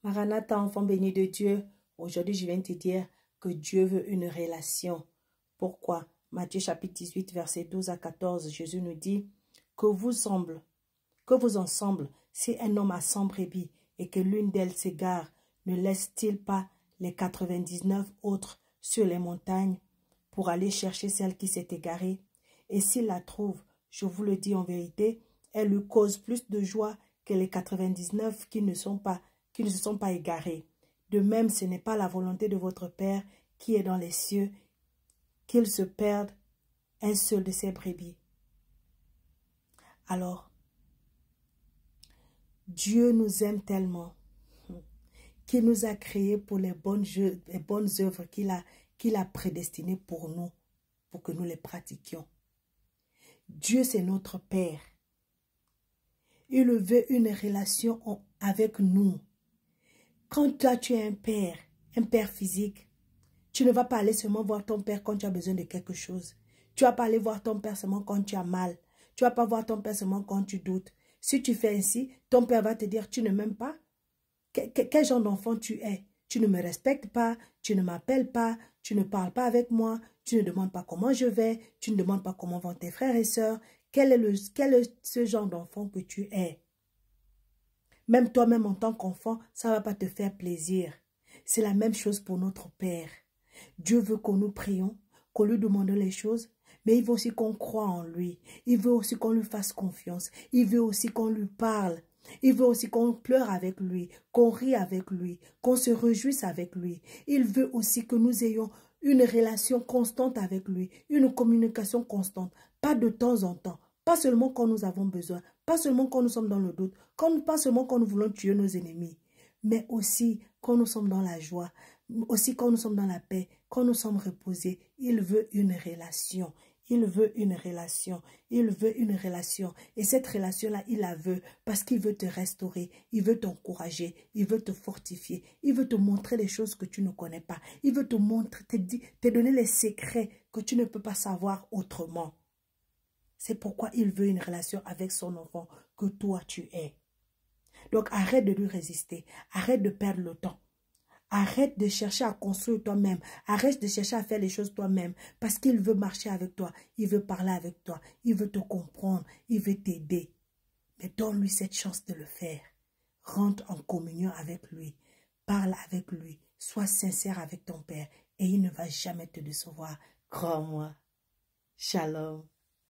Maranatha, enfant béni de Dieu, aujourd'hui je viens te dire que Dieu veut une relation. Pourquoi? Matthieu chapitre 18, verset 12 à 14, Jésus nous dit que vous ensemble, si un homme a 100 brebis et que l'une d'elles s'égare, ne laisse-t-il pas les 99 autres sur les montagnes pour aller chercher celle qui s'est égarée? Et s'il la trouve, je vous le dis en vérité, elle lui cause plus de joie que les 99 qui ne se sont pas égarés. De même, ce n'est pas la volonté de votre Père qui est dans les cieux qu'il se perde un seul de ses brebis. Alors, Dieu nous aime tellement qu'il nous a créés pour les bonnes œuvres qu'il a prédestinées pour nous, pour que nous les pratiquions. Dieu, c'est notre Père. Il veut une relation avec nous. Quand toi, tu es un père physique, tu ne vas pas aller seulement voir ton père quand tu as besoin de quelque chose. Tu ne vas pas aller voir ton père seulement quand tu as mal. Tu ne vas pas voir ton père seulement quand tu doutes. Si tu fais ainsi, ton père va te dire, tu ne m'aimes pas. Quel genre d'enfant tu es? Tu ne me respectes pas, tu ne m'appelles pas, tu ne parles pas avec moi, tu ne demandes pas comment je vais, tu ne demandes pas comment vont tes frères et sœurs. Quel est ce genre d'enfant que tu es? Même toi-même en tant qu'enfant, ça ne va pas te faire plaisir. C'est la même chose pour notre Père. Dieu veut que nous prions, qu'on lui demande les choses, mais il veut aussi qu'on croie en lui. Il veut aussi qu'on lui fasse confiance. Il veut aussi qu'on lui parle. Il veut aussi qu'on pleure avec lui, qu'on rit avec lui, qu'on se réjouisse avec lui. Il veut aussi que nous ayons une relation constante avec lui, une communication constante, pas de temps en temps, pas seulement quand nous avons besoin, pas seulement quand nous sommes dans le doute, pas seulement quand nous voulons tuer nos ennemis, mais aussi quand nous sommes dans la joie, aussi quand nous sommes dans la paix, quand nous sommes reposés. Il veut une relation. Il veut une relation. Il veut une relation. Et cette relation-là, il la veut parce qu'il veut te restaurer. Il veut t'encourager. Il veut te fortifier. Il veut te montrer les choses que tu ne connais pas. Il veut te montrer, te donner les secrets que tu ne peux pas savoir autrement. C'est pourquoi il veut une relation avec son enfant que toi tu es. Donc arrête de lui résister. Arrête de perdre le temps. Arrête de chercher à construire toi-même. Arrête de chercher à faire les choses toi-même. Parce qu'il veut marcher avec toi. Il veut parler avec toi. Il veut te comprendre. Il veut t'aider. Mais donne-lui cette chance de le faire. Rentre en communion avec lui. Parle avec lui. Sois sincère avec ton Père. Et il ne va jamais te décevoir. Crois-moi. Shalom.